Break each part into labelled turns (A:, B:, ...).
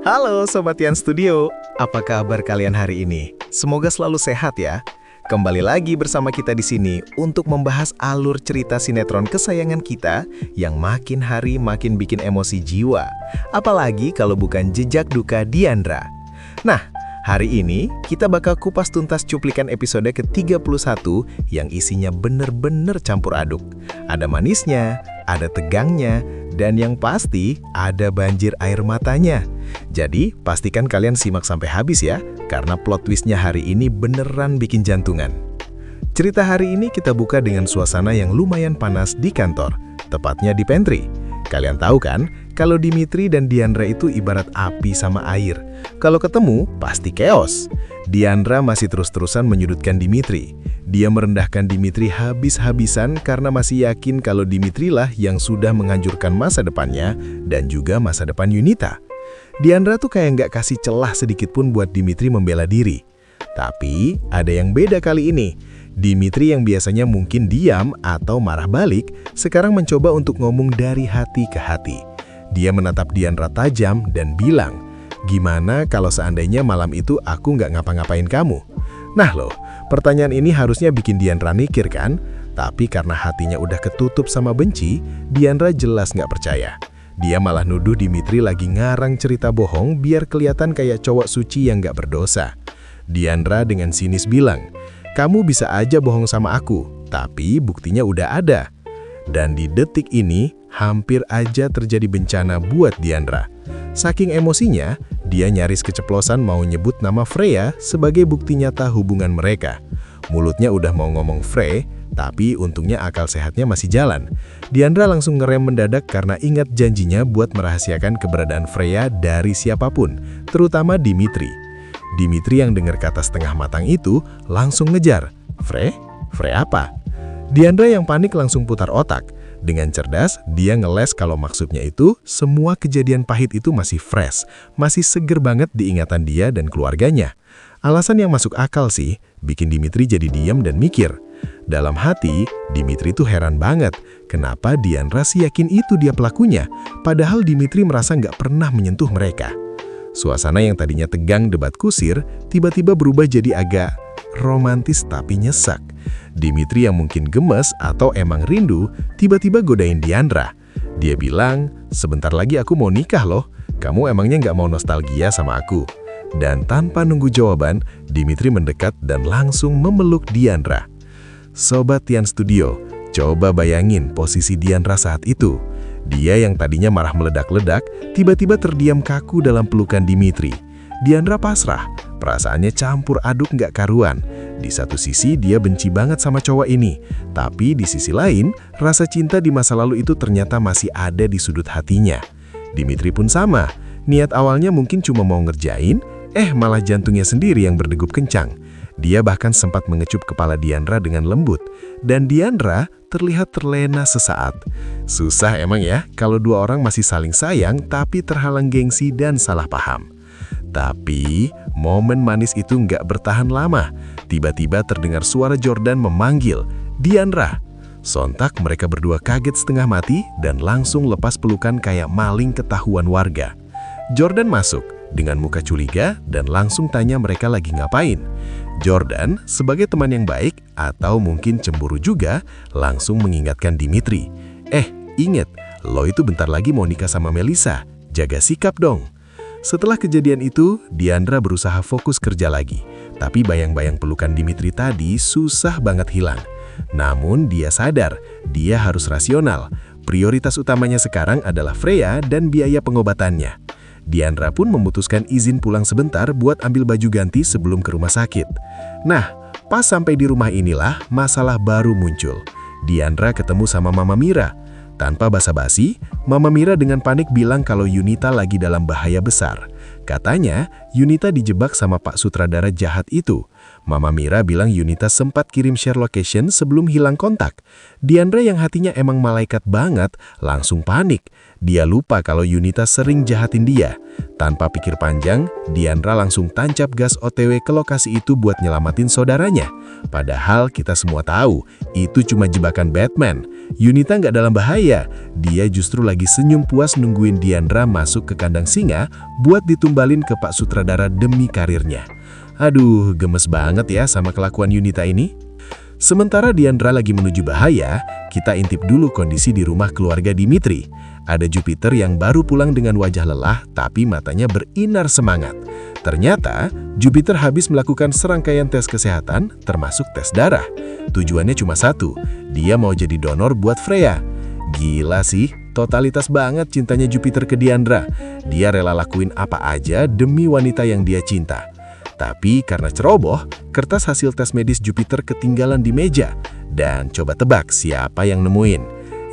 A: Halo Sobat Yan Studio, apa kabar kalian hari ini? Semoga selalu sehat ya. Kembali lagi bersama kita di sini untuk membahas alur cerita sinetron kesayangan kita yang makin hari makin bikin emosi jiwa. Apalagi kalau bukan Jejak Duka Diandra. Nah, hari ini kita bakal kupas tuntas cuplikan episode ke-31 yang isinya bener-bener campur aduk. Ada manisnya, ada tegangnya, dan yang pasti ada banjir air matanya. Jadi pastikan kalian simak sampai habis ya, karena plot twistnya hari ini beneran bikin jantungan. Cerita hari ini kita buka dengan suasana yang lumayan panas di kantor, tepatnya di pantry. Kalian tahu kan, kalau Dimitri dan Diandra itu ibarat api sama air. Kalau ketemu, pasti chaos. Diandra masih terus-terusan menyudutkan Dimitri. Dia merendahkan Dimitri habis-habisan karena masih yakin kalau Dimitri lah yang sudah menghancurkan masa depannya dan juga masa depan Yunita. Diandra tuh kayak nggak kasih celah sedikit pun buat Dimitri membela diri. Tapi ada yang beda kali ini. Dimitri yang biasanya mungkin diam atau marah balik, sekarang mencoba untuk ngomong dari hati ke hati. Dia menatap Diandra tajam dan bilang, "Gimana kalau seandainya malam itu aku nggak ngapa-ngapain kamu?" Nah loh, pertanyaan ini harusnya bikin Diandra mikir kan? Tapi karena hatinya udah ketutup sama benci, Diandra jelas nggak percaya. Dia malah nuduh Dimitri lagi ngarang cerita bohong biar kelihatan kayak cowok suci yang nggak berdosa. Diandra dengan sinis bilang, "Kamu bisa aja bohong sama aku, tapi buktinya udah ada." Dan di detik ini, hampir aja terjadi bencana buat Diandra. Saking emosinya, dia nyaris keceplosan mau nyebut nama Freya sebagai bukti nyata hubungan mereka. Mulutnya udah mau ngomong Frey, tapi untungnya akal sehatnya masih jalan. Diandra langsung ngerem mendadak karena ingat janjinya buat merahasiakan keberadaan Freya dari siapapun, terutama Dimitri. Dimitri yang dengar kata setengah matang itu langsung ngejar, "Frey? Frey apa?" Diandra yang panik langsung putar otak. Dengan cerdas, dia ngeles kalau maksudnya itu semua kejadian pahit itu masih fresh, masih seger banget di ingatan dia dan keluarganya. Alasan yang masuk akal sih, bikin Dimitri jadi diam dan mikir. Dalam hati, Dimitri tuh heran banget, kenapa Diandra sih yakin itu dia pelakunya, padahal Dimitri merasa nggak pernah menyentuh mereka. Suasana yang tadinya tegang debat kusir, tiba-tiba berubah jadi agak romantis tapi nyesak. Dimitri yang mungkin gemes atau emang rindu, tiba-tiba godain Diandra. Dia bilang, "Sebentar lagi aku mau nikah loh, kamu emangnya nggak mau nostalgia sama aku?" Dan tanpa nunggu jawaban, Dimitri mendekat dan langsung memeluk Diandra. Sobat Yan Studio, coba bayangin posisi Diandra saat itu. Dia yang tadinya marah meledak-ledak, tiba-tiba terdiam kaku dalam pelukan Dimitri. Diandra pasrah, perasaannya campur aduk nggak karuan. Di satu sisi dia benci banget sama cowok ini, tapi di sisi lain, rasa cinta di masa lalu itu ternyata masih ada di sudut hatinya. Dimitri pun sama, niat awalnya mungkin cuma mau ngerjain, malah jantungnya sendiri yang berdegup kencang. Dia bahkan sempat mengecup kepala Diandra dengan lembut, dan Diandra terlihat terlena sesaat. Susah emang ya, kalau dua orang masih saling sayang tapi terhalang gengsi dan salah paham. Tapi, momen manis itu nggak bertahan lama. Tiba-tiba terdengar suara Jordan memanggil, "Diandra!" Sontak mereka berdua kaget setengah mati dan langsung lepas pelukan kayak maling ketahuan warga. Jordan masuk dengan muka curiga dan langsung tanya mereka lagi ngapain. Jordan, sebagai teman yang baik atau mungkin cemburu juga, langsung mengingatkan Dimitri, "Inget, lo itu bentar lagi mau nikah sama Melissa, jaga sikap dong." Setelah kejadian itu, Diandra berusaha fokus kerja lagi. Tapi bayang-bayang pelukan Dimitri tadi susah banget hilang. Namun dia sadar, dia harus rasional. Prioritas utamanya sekarang adalah Freya dan biaya pengobatannya. Diandra pun memutuskan izin pulang sebentar buat ambil baju ganti sebelum ke rumah sakit. Nah, pas sampai di rumah inilah masalah baru muncul. Diandra ketemu sama Mama Mira. Tanpa basa-basi, Mama Mira dengan panik bilang kalau Yunita lagi dalam bahaya besar. Katanya, Yunita dijebak sama Pak Sutradara jahat itu. Mama Mira bilang Yunita sempat kirim share location sebelum hilang kontak. Diandra yang hatinya emang malaikat banget, langsung panik. Dia lupa kalau Yunita sering jahatin dia. Tanpa pikir panjang, Diandra langsung tancap gas OTW ke lokasi itu buat nyelamatin saudaranya. Padahal kita semua tahu, itu cuma jebakan Batman. Yunita nggak dalam bahaya, dia justru lagi senyum puas nungguin Diandra masuk ke kandang singa buat ditumbuh
B: digombalin ke Pak Sutradara demi karirnya. Aduh, gemes banget ya sama kelakuan Yunita ini. Sementara Diandra lagi menuju bahaya, kita intip dulu kondisi di rumah keluarga Dimitri. Ada Jupiter yang baru pulang dengan wajah lelah, tapi matanya berinar semangat. Ternyata, Jupiter habis melakukan serangkaian tes kesehatan, termasuk tes darah. Tujuannya cuma satu, dia mau jadi donor buat Freya. Gila sih, totalitas banget cintanya Jupiter ke Diandra. Dia rela lakuin apa aja demi wanita yang dia cinta. Tapi karena ceroboh, kertas hasil tes medis Jupiter ketinggalan di meja. Dan coba tebak siapa yang nemuin?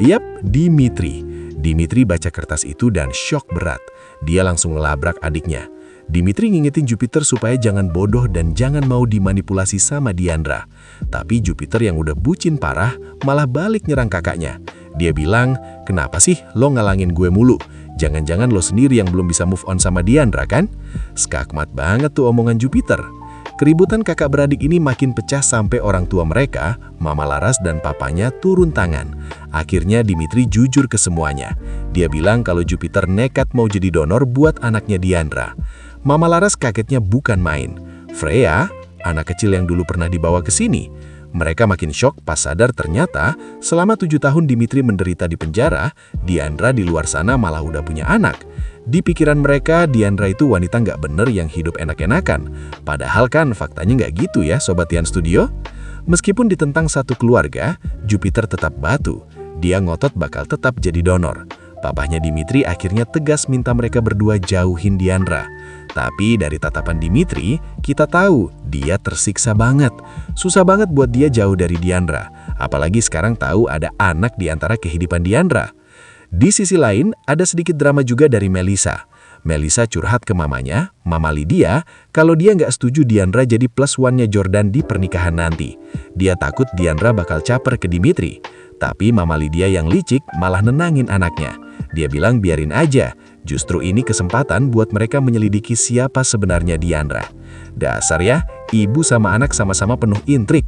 B: Yap, Dimitri. Dimitri baca kertas itu dan syok berat. Dia langsung ngelabrak adiknya. Dimitri ngingetin Jupiter supaya jangan bodoh dan jangan mau dimanipulasi sama Diandra. Tapi Jupiter yang udah bucin parah malah balik nyerang kakaknya. Dia bilang, kenapa sih lo ngalangin gue mulu? Jangan-jangan lo sendiri yang belum bisa move on sama Diandra kan? Skakmat banget tuh omongan Jupiter. Keributan kakak beradik ini makin pecah sampai orang tua mereka, Mama Laras dan papanya turun tangan. Akhirnya Dimitri jujur ke semuanya. Dia bilang kalau Jupiter nekat mau jadi donor buat anaknya Diandra. Mama Laras kagetnya bukan main. Freya, anak kecil yang dulu pernah dibawa ke sini. Mereka makin syok pas sadar ternyata selama 7 tahun Dimitri menderita di penjara, Diandra di luar sana malah udah punya anak. Di pikiran mereka, Diandra itu wanita nggak bener yang hidup enak-enakan. Padahal kan faktanya nggak gitu ya Sobat Tian Studio. Meskipun ditentang satu keluarga, Jupiter tetap batu. Dia ngotot bakal tetap jadi donor. Papahnya Dimitri akhirnya tegas minta mereka berdua jauhin Diandra. Tapi dari tatapan Dimitri, kita tahu dia tersiksa banget. Susah banget buat dia jauh dari Diandra. Apalagi sekarang tahu ada anak di antara kehidupan Diandra. Di sisi lain, ada sedikit drama juga dari Melissa. Melissa curhat ke mamanya, Mama Lydia, kalau dia nggak setuju Diandra jadi plus one-nya Jordan di pernikahan nanti. Dia takut Diandra bakal caper ke Dimitri. Tapi Mama Lydia yang licik malah nenangin anaknya. Dia bilang biarin aja, justru ini kesempatan buat mereka menyelidiki siapa sebenarnya Diandra. Dasar ya, ibu sama anak sama-sama penuh intrik.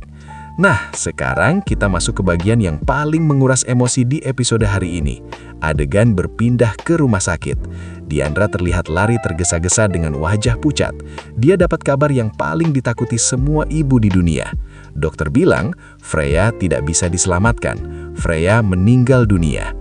B: Nah, sekarang kita masuk ke bagian yang paling menguras emosi di episode hari ini. Adegan berpindah ke rumah sakit. Diandra terlihat lari tergesa-gesa dengan wajah pucat. Dia dapat kabar yang paling ditakuti semua ibu di dunia. Dokter bilang, Freya tidak bisa diselamatkan. Freya meninggal dunia.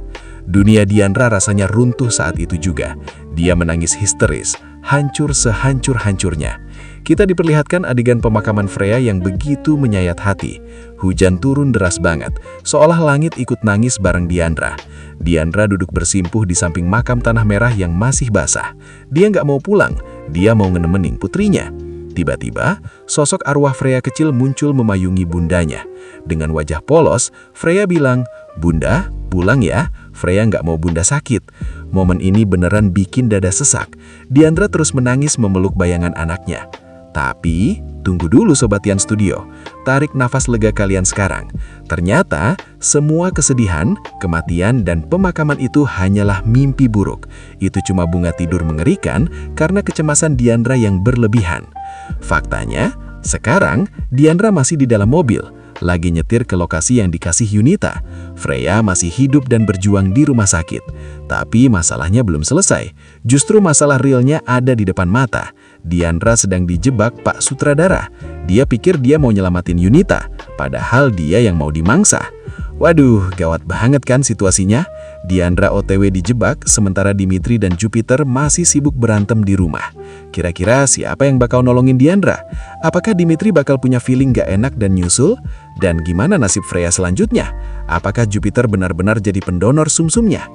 B: Dunia Diandra rasanya runtuh saat itu juga. Dia menangis histeris, hancur sehancur-hancurnya. Kita diperlihatkan adegan pemakaman Freya yang begitu menyayat hati. Hujan turun deras banget, seolah langit ikut nangis bareng Diandra. Diandra duduk bersimpuh di samping makam tanah merah yang masih basah. Dia nggak mau pulang, dia mau ngenemenin putrinya. Tiba-tiba, sosok arwah Freya kecil muncul memayungi bundanya. Dengan wajah polos, Freya bilang, "Bunda, pulang ya, Freya nggak mau bunda sakit." Momen ini beneran bikin dada sesak. Diandra terus menangis memeluk bayangan anaknya. Tapi, tunggu dulu Sobat Tian Studio. Tarik nafas lega kalian sekarang. Ternyata, semua kesedihan, kematian, dan pemakaman itu hanyalah mimpi buruk. Itu cuma bunga tidur mengerikan karena kecemasan Diandra yang berlebihan. Faktanya, sekarang Diandra masih di dalam mobil, lagi nyetir ke lokasi yang dikasih Yunita. Freya masih hidup dan berjuang di rumah sakit. Tapi masalahnya belum selesai. Justru masalah realnya ada di depan mata. Diandra sedang dijebak Pak Sutradara. Dia pikir dia mau nyelamatin Yunita, padahal dia yang mau dimangsa. Waduh, gawat banget kan situasinya? Diandra OTW dijebak, sementara Dimitri dan Jupiter masih sibuk berantem di rumah. Kira-kira siapa yang bakal nolongin Diandra? Apakah Dimitri bakal punya feeling gak enak dan nyusul? Dan gimana nasib Freya selanjutnya? Apakah Jupiter benar-benar jadi pendonor sumsumnya?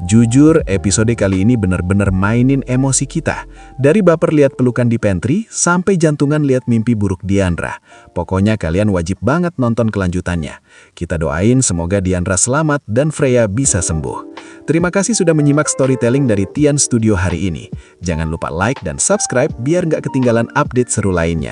B: Jujur, episode kali ini benar-benar mainin emosi kita. Dari baper lihat pelukan di pantry, sampai jantungan lihat mimpi buruk Diandra. Pokoknya kalian wajib banget nonton kelanjutannya. Kita doain semoga Diandra selamat dan Freya bisa sembuh. Terima kasih sudah menyimak storytelling dari Tian Studio hari ini. Jangan lupa like dan subscribe biar nggak ketinggalan update seru lainnya.